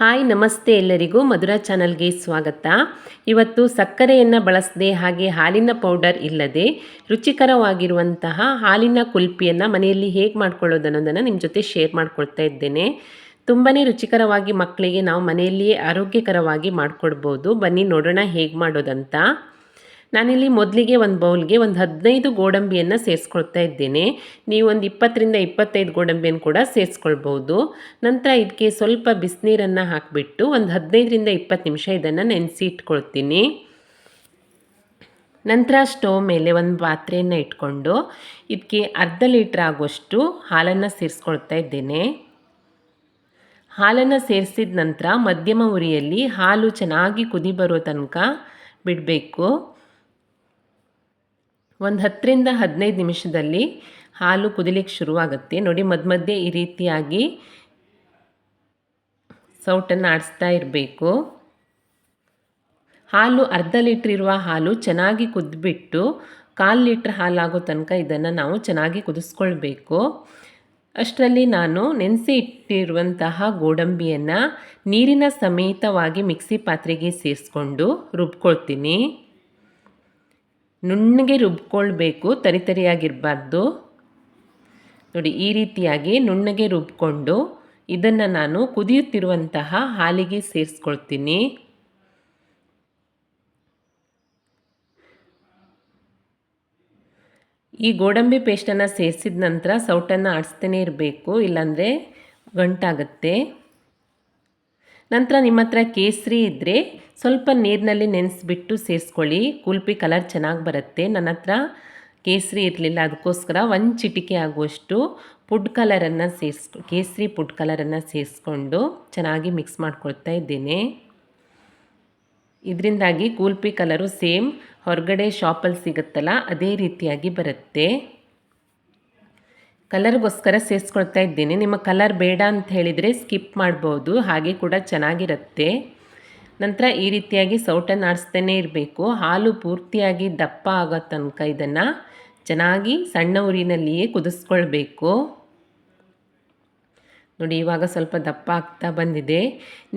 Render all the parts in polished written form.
Hi ನಮಸ್ತೆ ಎಲ್ಲರಿಗೂ ಮಧುರಾ ಚಾನಲ್ಗೆ ಸ್ವಾಗತ. ಇವತ್ತು ಸಕ್ಕರೆಯನ್ನು ಬಳಸದೆ ಹಾಗೆ ಹಾಲಿನ ಪೌಡರ್ ಇಲ್ಲದೆ ರುಚಿಕರವಾಗಿರುವಂತಹ ಹಾಲಿನ ಕುಲ್ಪಿಯನ್ನು ಮನೆಯಲ್ಲಿ ಹೇಗೆ ಮಾಡ್ಕೊಳ್ಳೋದು ಅನ್ನೋದನ್ನು ನಿಮ್ಮ ಜೊತೆ ಶೇರ್ ಮಾಡ್ಕೊಳ್ತಾ ಇದ್ದೇನೆ. ತುಂಬಾ ರುಚಿಕರವಾಗಿ ಮಕ್ಕಳಿಗೆ ನಾವು ಮನೆಯಲ್ಲಿಯೇ ಆರೋಗ್ಯಕರವಾಗಿ ಮಾಡಿಕೊಡ್ಬೋದು. ಬನ್ನಿ ನೋಡೋಣ ಹೇಗೆ ಮಾಡೋದಂತ. ನಾನಿಲ್ಲಿ ಮೊದಲಿಗೆ ಒಂದು ಬೌಲ್ಗೆ ಒಂದು 15 ಗೋಡಂಬಿಯನ್ನು ಸೇರಿಸ್ಕೊಳ್ತಾ ಇದ್ದೇನೆ. ನೀವು ಒಂದು 20ರಿಂದ 25 ಗೋಡಂಬಿಯನ್ನು ಕೂಡ ಸೇರಿಸ್ಕೊಳ್ಬೋದು. ನಂತರ ಇದಕ್ಕೆ ಸ್ವಲ್ಪ ಬಿಸಿನೀರನ್ನು ಹಾಕಿಬಿಟ್ಟು ಒಂದು 15ರಿಂದ 20 ನಿಮಿಷ ಇದನ್ನು ನೆನೆಸಿ ಇಟ್ಕೊಳ್ತೀನಿ. ನಂತರ ಸ್ಟವ್ ಮೇಲೆ ಒಂದು ಪಾತ್ರೆಯನ್ನು ಇಟ್ಕೊಂಡು ಇದಕ್ಕೆ ಅರ್ಧ ಲೀಟ್ರ್ ಆಗುವಷ್ಟು ಹಾಲನ್ನು ಸೇರಿಸ್ಕೊಳ್ತಾ ಇದ್ದೇನೆ. ಹಾಲನ್ನು ಸೇರಿಸಿದ ನಂತರ ಮಧ್ಯಮ ಉರಿಯಲ್ಲಿ ಹಾಲು ಚೆನ್ನಾಗಿ ಕುದಿ ಬರೋ ತನಕ ಬಿಡಬೇಕು. ಒಂದು 10ರಿಂದ 15 ನಿಮಿಷದಲ್ಲಿ ಹಾಲು ಕುದಿಲಿಕ್ಕೆ ಶುರುವಾಗುತ್ತೆ. ನೋಡಿ, ಮಧ್ಯೆ ಈ ರೀತಿಯಾಗಿ ಸೌಟನ್ನು ಆಡಿಸ್ತಾ ಇರಬೇಕು. ಹಾಲು ಅರ್ಧ ಲೀಟ್ರ್ ಇರುವ ಹಾಲು ಚೆನ್ನಾಗಿ ಕುದ್ಬಿಟ್ಟು 1/4 ಲೀಟ್ರ್ ಹಾಲಾಗೋ ತನಕ ಇದನ್ನು ನಾವು ಚೆನ್ನಾಗಿ ಕುದಿಸ್ಕೊಳ್ಬೇಕು. ಅಷ್ಟರಲ್ಲಿ ನಾನು ನೆನೆಸಿ ಇಟ್ಟಿರುವಂತಹ ಗೋಡಂಬಿಯನ್ನು ನೀರಿನ ಸಮೇತವಾಗಿ ಮಿಕ್ಸಿ ಪಾತ್ರೆಗೆ ಸೇರಿಸ್ಕೊಂಡು ರುಬ್ಕೊಳ್ತೀನಿ. ನುಣ್ಣಗೆ ರುಬ್ಕೊಳ್ಬೇಕು, ತರಿತರಿಯಾಗಿರಬಾರ್ದು. ನೋಡಿ, ಈ ರೀತಿಯಾಗಿ ನುಣ್ಣಗೆ ರುಬ್ಕೊಂಡು ಇದನ್ನು ನಾನು ಕುದಿಯುತ್ತಿರುವಂತಹ ಹಾಲಿಗೆ ಸೇರಿಸ್ಕೊಳ್ತೀನಿ. ಈ ಗೋಡಂಬಿ ಪೇಸ್ಟನ್ನು ಸೇರಿಸಿದ ನಂತರ ಸೌಟನ್ನು ಆಡಿಸ್ತಾನೆ ಇರಬೇಕು, ಇಲ್ಲಾಂದರೆ ಗಂಟಾಗುತ್ತೆ. ನಂತರ ನಿಮ್ಮ ಹತ್ರ ಕೇಸರಿ ಇದ್ದರೆ ಸ್ವಲ್ಪ ನೀರಿನಲ್ಲಿ ನೆನೆಸ್ಬಿಟ್ಟು ಸೇರಿಸ್ಕೊಳ್ಳಿ, ಕುಲ್ಪಿ ಕಲರ್ ಚೆನ್ನಾಗಿ ಬರುತ್ತೆ. ನನ್ನ ಹತ್ರ ಕೇಸರಿ ಇರಲಿಲ್ಲ, ಅದಕ್ಕೋಸ್ಕರ ಒಂದು ಚಿಟಿಕೆ ಆಗುವಷ್ಟು ಕೇಸರಿ ಫುಡ್ ಕಲರನ್ನು ಸೇರಿಸ್ಕೊಂಡು ಚೆನ್ನಾಗಿ ಮಿಕ್ಸ್ ಮಾಡ್ಕೊಳ್ತಾ ಇದ್ದೇನೆ. ಇದರಿಂದಾಗಿ ಕುಲ್ಪಿ ಕಲರು ಸೇಮ್ ಹೊರಗಡೆ ಶಾಪಲ್ಲಿ ಸಿಗುತ್ತಲ್ಲ ಅದೇ ರೀತಿಯಾಗಿ ಬರುತ್ತೆ. ಕಲರ್ಗೋಸ್ಕರ ಸೇರಿಸ್ಕೊಳ್ತಾ ಇದ್ದೀನಿ. ನಿಮ್ಮ ಕಲರ್ ಬೇಡ ಅಂತ ಹೇಳಿದರೆ ಸ್ಕಿಪ್ ಮಾಡ್ಬೋದು, ಹಾಗೆ ಕೂಡ ಚೆನ್ನಾಗಿರುತ್ತೆ. ನಂತರ ಈ ರೀತಿಯಾಗಿ ಸೌಟನ್ನು ಆಡಿಸ್ತಾನೆ ಇರಬೇಕು. ಹಾಲು ಪೂರ್ತಿಯಾಗಿ ದಪ್ಪ ಆಗೋ ತನಕ ಇದನ್ನು ಚೆನ್ನಾಗಿ ಸಣ್ಣ ಉರಿನಲ್ಲಿಯೇ ಕುದಿಸ್ಕೊಳ್ಬೇಕು. ನೋಡಿ, ಇವಾಗ ಸ್ವಲ್ಪ ದಪ್ಪ ಆಗ್ತಾ ಬಂದಿದೆ.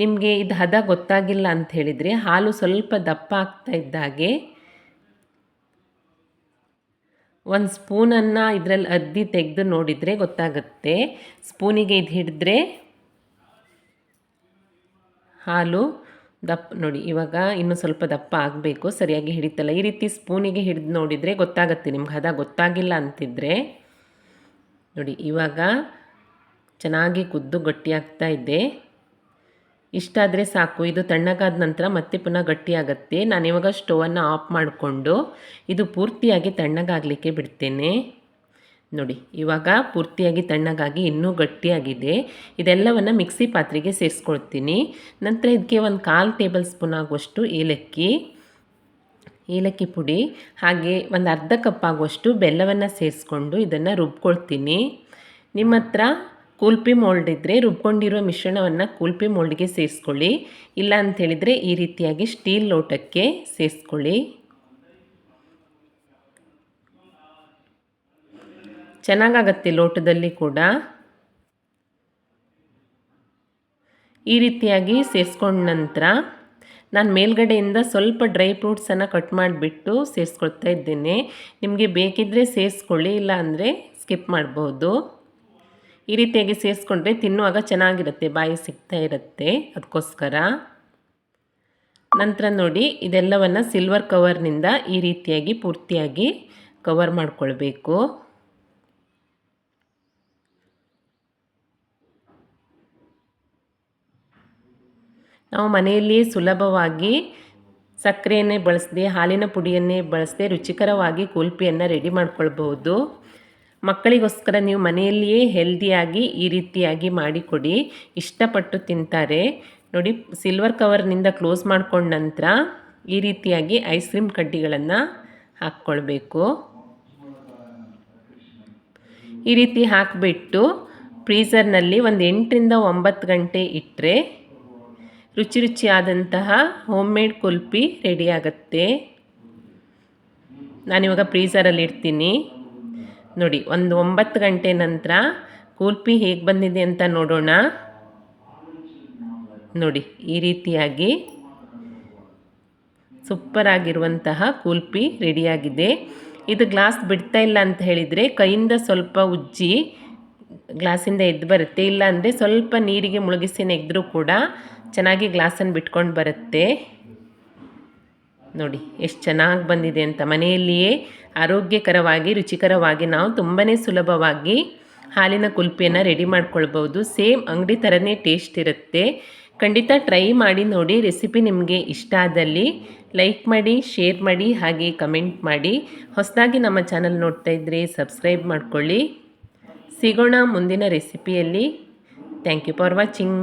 ನಿಮಗೆ ಇದು ಹದ ಗೊತ್ತಾಗಿಲ್ಲ ಅಂತ ಹೇಳಿದರೆ ಹಾಲು ಸ್ವಲ್ಪ ದಪ್ಪ ಆಗ್ತಾ ಇದ್ದಾಗೆ ಒಂದು ಸ್ಪೂನನ್ನು ಇದರಲ್ಲಿ ಅದ್ದಿ ತೆಗೆದು ನೋಡಿದರೆ ಗೊತ್ತಾಗುತ್ತೆ. ಸ್ಪೂನಿಗೆ ಇದು ಹಿಡಿದ್ರೆ ಹಾಲು ದಪ್ಪ, ನೋಡಿ ಇವಾಗ ಇನ್ನೂ ಸ್ವಲ್ಪ ದಪ್ಪ ಆಗಬೇಕು, ಸರಿಯಾಗಿ ಹಿಡಿತಲ್ಲ. ಈ ರೀತಿ ಸ್ಪೂನಿಗೆ ಹಿಡಿದು ನೋಡಿದರೆ ಗೊತ್ತಾಗುತ್ತೆ ನಿಮ್ಗೆ ಹದ ಗೊತ್ತಾಗಿಲ್ಲ ಅಂತಿದ್ರೆ. ನೋಡಿ, ಇವಾಗ ಚೆನ್ನಾಗಿ ಕುದ್ದು ಗಟ್ಟಿಯಾಗ್ತಾ ಇದೆ. ಇಷ್ಟಾದರೆ ಸಾಕು. ಇದು ತಣ್ಣಗಾದ ನಂತರ ಮತ್ತೆ ಪುನಃ ಗಟ್ಟಿಯಾಗುತ್ತೆ. ನಾನಿವಾಗ ಸ್ಟವನ್ನು ಆಫ್ ಮಾಡಿಕೊಂಡು ಇದು ಪೂರ್ತಿಯಾಗಿ ತಣ್ಣಗಾಗಲಿಕ್ಕೆ ಬಿಡ್ತೇನೆ. ನೋಡಿ, ಇವಾಗ ಪೂರ್ತಿಯಾಗಿ ತಣ್ಣಗಾಗಿ ಇನ್ನೂ ಗಟ್ಟಿಯಾಗಿದೆ. ಇದೆಲ್ಲವನ್ನು ಮಿಕ್ಸಿ ಪಾತ್ರೆಗೆ ಸೇರಿಸ್ಕೊಳ್ತೀನಿ. ನಂತರ ಇದಕ್ಕೆ ಒಂದು 1/4 ಟೇಬಲ್ ಸ್ಪೂನ್ ಆಗುವಷ್ಟು ಏಲಕ್ಕಿ ಪುಡಿ, ಹಾಗೆ ಒಂದು ಅರ್ಧ ಕಪ್ ಆಗುವಷ್ಟು ಬೆಲ್ಲವನ್ನು ಸೇರಿಸ್ಕೊಂಡು ಇದನ್ನು ರುಬ್ಕೊಳ್ತೀನಿ. ನಿಮ್ಮ ಹತ್ರ ಕೂಲ್ಪಿ ಮೋಲ್ಡ್ ಇದ್ದರೆ ರುಬ್ಕೊಂಡಿರೋ ಮಿಶ್ರಣವನ್ನು ಕೂಲ್ಪಿ ಮೋಲ್ಡ್ಗೆ ಸೇರಿಸ್ಕೊಳ್ಳಿ. ಇಲ್ಲ ಅಂಥೇಳಿದರೆ ಈ ರೀತಿಯಾಗಿ ಸ್ಟೀಲ್ ಲೋಟಕ್ಕೆ ಸೇರಿಸ್ಕೊಳ್ಳಿ. ಚೆನ್ನಾಗಾಗತ್ತೆ ಲೋಟದಲ್ಲಿ ಕೂಡ. ಈ ರೀತಿಯಾಗಿ ಸೇರಿಸ್ಕೊಂಡ ನಂತರ ನಾನು ಮೇಲ್ಗಡೆಯಿಂದ ಸ್ವಲ್ಪ ಡ್ರೈ ಫ್ರೂಟ್ಸನ್ನು ಕಟ್ ಮಾಡಿಬಿಟ್ಟು ಸೇರಿಸ್ಕೊಳ್ತಾ ಇದ್ದೇನೆ. ನಿಮಗೆ ಬೇಕಿದ್ದರೆ ಸೇರಿಸ್ಕೊಳ್ಳಿ, ಇಲ್ಲ ಅಂದರೆ ಸ್ಕಿಪ್ ಮಾಡ್ಬೋದು. ಈ ರೀತಿಯಾಗಿ ಸೇರಿಸ್ಕೊಂಡ್ರೆ ತಿನ್ನುವಾಗ ಚೆನ್ನಾಗಿರುತ್ತೆ, ಬಾಯಿ ಸಿಗ್ತಾ ಇರುತ್ತೆ, ಅದಕ್ಕೋಸ್ಕರ. ನಂತರ ನೋಡಿ, ಇದೆಲ್ಲವನ್ನು ಸಿಲ್ವರ್ ಕವರ್ನಿಂದ ಈ ರೀತಿಯಾಗಿ ಪೂರ್ತಿಯಾಗಿ ಕವರ್ ಮಾಡಿಕೊಳ್ಬೇಕು. ನಾವು ಮನೆಯಲ್ಲಿಯೇ ಸುಲಭವಾಗಿ ಸಕ್ಕರೆಯನ್ನೇ ಬಳಸದೆ, ಹಾಲಿನ ಪುಡಿಯನ್ನೇ ಬಳಸದೆ ರುಚಿಕರವಾಗಿ ಕುಲ್ಪಿಯನ್ನು ರೆಡಿ ಮಾಡ್ಕೊಳ್ಬಹುದು. ಮಕ್ಕಳಿಗೋಸ್ಕರ ನೀವು ಮನೆಯಲ್ಲಿಯೇ ಹೆಲ್ದಿಯಾಗಿ ಈ ರೀತಿಯಾಗಿ ಮಾಡಿಕೊಡಿ, ಇಷ್ಟಪಟ್ಟು ತಿಂತಾರೆ. ನೋಡಿ, ಸಿಲ್ವರ್ ಕವರ್ನಿಂದ ಕ್ಲೋಸ್ ಮಾಡ್ಕೊಂಡ ನಂತರ ಈ ರೀತಿಯಾಗಿ ಐಸ್ ಕ್ರೀಮ್ ಕಡ್ಡಿಗಳನ್ನು ಹಾಕ್ಕೊಳ್ಬೇಕು. ಈ ರೀತಿ ಹಾಕಿಬಿಟ್ಟು ಫ್ರೀಝರ್ನಲ್ಲಿ ಒಂದು 8ರಿಂದ 9 ಗಂಟೆ ಇಟ್ಟರೆ ರುಚಿಯಾದಂತಹ ಹೋಮ್ ಮೇಡ್ ಕುಲ್ಪಿ ರೆಡಿಯಾಗತ್ತೆ. ನಾನಿವಾಗ ಫ್ರೀಝರಲ್ಲಿ ಇಡ್ತೀನಿ. ನೋಡಿ, ಒಂದು 9 ಗಂಟೆ ನಂತರ ಕುಲ್ಪಿ ಹೇಗೆ ಬಂದಿದೆ ಅಂತ ನೋಡೋಣ. ನೋಡಿ ಈ ರೀತಿಯಾಗಿ ಸೂಪರ್ ಆಗಿರುವಂತಹ ಕುಲ್ಫಿ ರೆಡಿಯಾಗಿದೆ. ಇದು ಗ್ಲಾಸ್ ಬಿಡ್ತಾ ಇಲ್ಲ ಅಂತ ಹೇಳಿದರೆ ಕೈಯಿಂದ ಸ್ವಲ್ಪ ಉಜ್ಜಿ ಗ್ಲಾಸಿಂದ ಎದ್ದು ಬರುತ್ತೆ. ಇಲ್ಲ ಅಂದರೆ ಸ್ವಲ್ಪ ನೀರಿಗೆ ಮುಳುಗಿಸಿ ನೆಗೆದ್ರೂ ಕೂಡ ಚೆನ್ನಾಗಿ ಗ್ಲಾಸನ್ನು ಬಿಟ್ಕೊಂಡು ಬರುತ್ತೆ. ನೋಡಿ ಎಷ್ಟು ಚೆನ್ನಾಗಿ ಬಂದಿದೆ ಅಂತ. ಮನೆಯಲ್ಲಿಯೇ ಆರೋಗ್ಯಕರವಾಗಿ ರುಚಿಕರವಾಗಿ ನಾವು ತುಂಬಾ ಸುಲಭವಾಗಿ ಹಾಲಿನ ಕುಲ್ಫಿಯನ್ನು ರೆಡಿ ಮಾಡ್ಕೊಳ್ಬೋದು. ಸೇಮ್ ಅಂಗಡಿ ಥರನೇ ಟೇಸ್ಟ್ ಇರುತ್ತೆ. ಖಂಡಿತ ಟ್ರೈ ಮಾಡಿ ನೋಡಿ. ರೆಸಿಪಿ ನಿಮಗೆ ಇಷ್ಟ ಆದಲ್ಲಿ ಲೈಕ್ ಮಾಡಿ, ಶೇರ್ ಮಾಡಿ, ಹಾಗೆ ಕಮೆಂಟ್ ಮಾಡಿ. ಹೊಸದಾಗಿ ನಮ್ಮ ಚಾನಲ್ ನೋಡ್ತಾ ಇದ್ದರೆ ಸಬ್ಸ್ಕ್ರೈಬ್ ಮಾಡ್ಕೊಳ್ಳಿ. ಸಿಗೋಣ ಮುಂದಿನ ರೆಸಿಪಿಯಲ್ಲಿ. Thank you for watching.